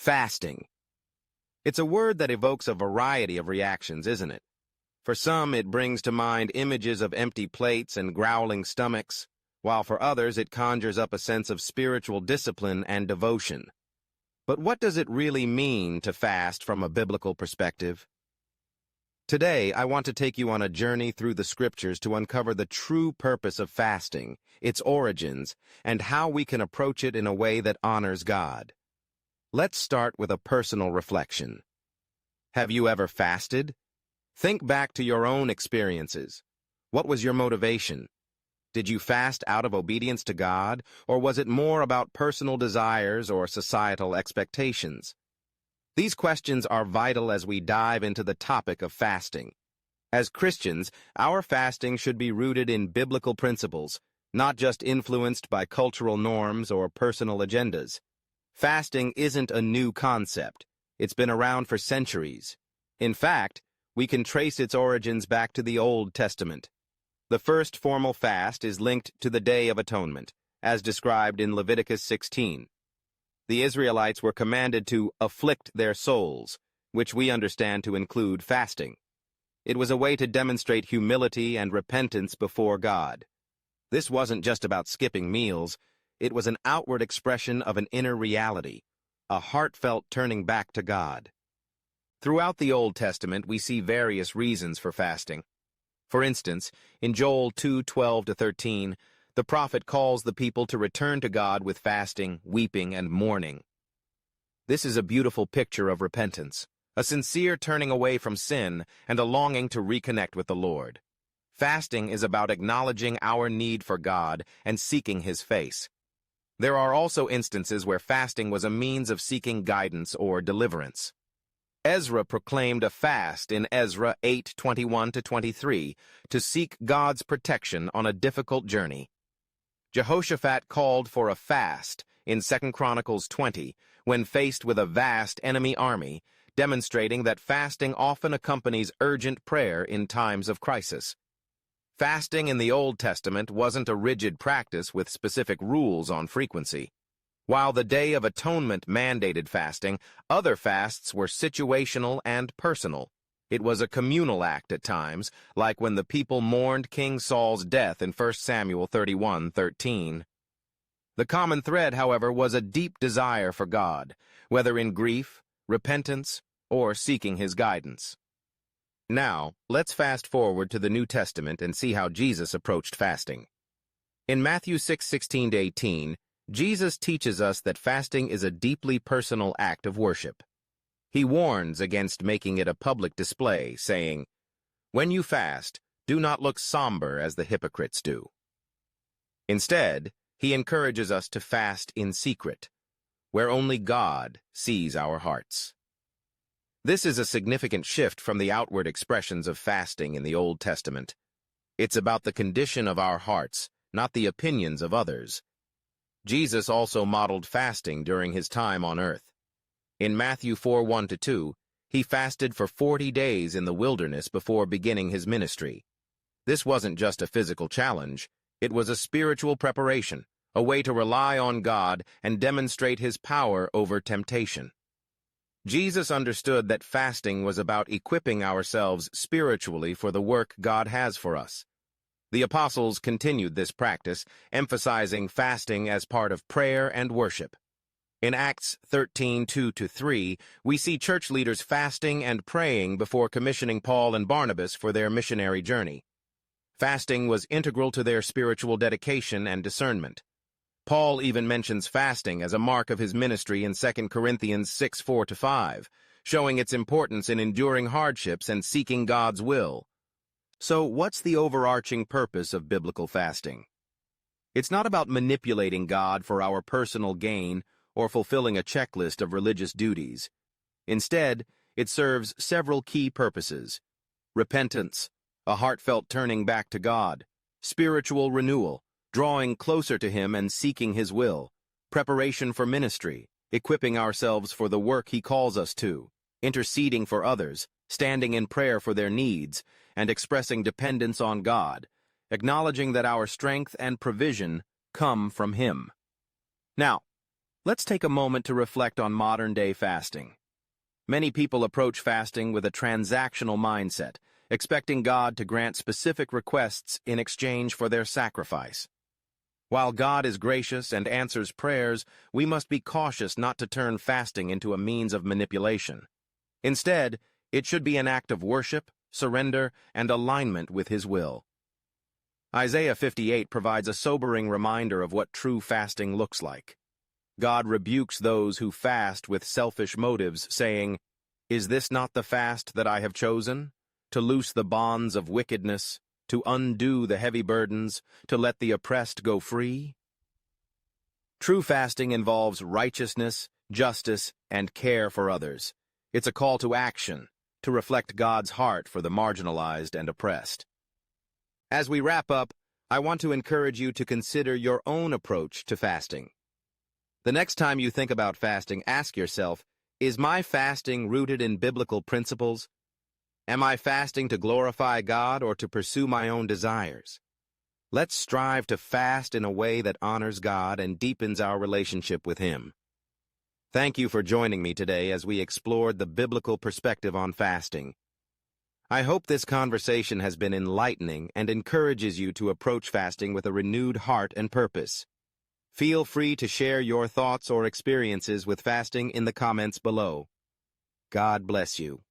Fasting. It's a word that evokes a variety of reactions, isn't it? For some, it brings to mind images of empty plates and growling stomachs, while for others it conjures up a sense of spiritual discipline and devotion. But what does it really mean to fast from a biblical perspective? Today, I want to take you on a journey through the scriptures to uncover the true purpose of fasting, its origins, and how we can approach it in a way that honors God. Let's start with a personal reflection. Have you ever fasted? Think back to your own experiences. What was your motivation? Did you fast out of obedience to God, or was it more about personal desires or societal expectations? These questions are vital as we dive into the topic of fasting. As Christians, our fasting should be rooted in biblical principles, not just influenced by cultural norms or personal agendas. Fasting isn't a new concept. It's been around for centuries. In fact, we can trace its origins back to the Old Testament. The first formal fast is linked to the Day of Atonement, as described in Leviticus 16. The Israelites were commanded to afflict their souls, which we understand to include fasting. It was a way to demonstrate humility and repentance before God. This wasn't just about skipping meals. It was an outward expression of an inner reality, a heartfelt turning back to God. Throughout the Old Testament, we see various reasons for fasting. For instance, in Joel 2:12-13, the prophet calls the people to return to God with fasting, weeping, and mourning. This is a beautiful picture of repentance, a sincere turning away from sin and a longing to reconnect with the Lord. Fasting is about acknowledging our need for God and seeking His face. There are also instances where fasting was a means of seeking guidance or deliverance. Ezra proclaimed a fast in Ezra 8:21-23 to seek God's protection on a difficult journey. Jehoshaphat called for a fast in 2 Chronicles 20 when faced with a vast enemy army, demonstrating that fasting often accompanies urgent prayer in times of crisis. Fasting in the Old Testament wasn't a rigid practice with specific rules on frequency. While the Day of Atonement mandated fasting, other fasts were situational and personal. It was a communal act at times, like when the people mourned King Saul's death in 1 Samuel 31:13. The common thread, however, was a deep desire for God, whether in grief, repentance, or seeking His guidance. Now, let's fast forward to the New Testament and see how Jesus approached fasting. In Matthew 6:16-18, Jesus teaches us that fasting is a deeply personal act of worship. He warns against making it a public display, saying, "When you fast, do not look somber as the hypocrites do." Instead, He encourages us to fast in secret, where only God sees our hearts. This is a significant shift from the outward expressions of fasting in the Old Testament. It's about the condition of our hearts, not the opinions of others. Jesus also modeled fasting during His time on earth. In Matthew 4:1-2, He fasted for 40 days in the wilderness before beginning His ministry. This wasn't just a physical challenge. It was a spiritual preparation, a way to rely on God and demonstrate His power over temptation. Jesus understood that fasting was about equipping ourselves spiritually for the work God has for us. The apostles continued this practice, emphasizing fasting as part of prayer and worship. In Acts 13:2-3, we see church leaders fasting and praying before commissioning Paul and Barnabas for their missionary journey. Fasting was integral to their spiritual dedication and discernment. Paul even mentions fasting as a mark of his ministry in 2 Corinthians 6:4-5, showing its importance in enduring hardships and seeking God's will. So, what's the overarching purpose of biblical fasting? It's not about manipulating God for our personal gain or fulfilling a checklist of religious duties. Instead, it serves several key purposes: repentance, a heartfelt turning back to God; spiritual renewal, drawing closer to Him and seeking His will; preparation for ministry, equipping ourselves for the work He calls us to; interceding for others, standing in prayer for their needs, and expressing dependence on God, acknowledging that our strength and provision come from Him. Now, Let's take a moment to reflect on modern-day fasting. Many people approach fasting with a transactional mindset, expecting God to grant specific requests in exchange for their sacrifice. While God is gracious and answers prayers, we must be cautious not to turn fasting into a means of manipulation. Instead, it should be an act of worship, surrender, and alignment with His will. Isaiah 58 provides a sobering reminder of what true fasting looks like. God rebukes those who fast with selfish motives, saying, "Is this not the fast that I have chosen? To loose the bonds of wickedness, to undo the heavy burdens, to let the oppressed go free?" True fasting involves righteousness, justice, and care for others. It's a call to action, to reflect God's heart for the marginalized and oppressed. As we wrap up, I want to encourage you to consider your own approach to fasting. The next time you think about fasting, ask yourself, is my fasting rooted in biblical principles? Am I fasting to glorify God or to pursue my own desires? Let's strive to fast in a way that honors God and deepens our relationship with Him. Thank you for joining me today as we explored the biblical perspective on fasting. I hope this conversation has been enlightening and encourages you to approach fasting with a renewed heart and purpose. Feel free to share your thoughts or experiences with fasting in the comments below. God bless you.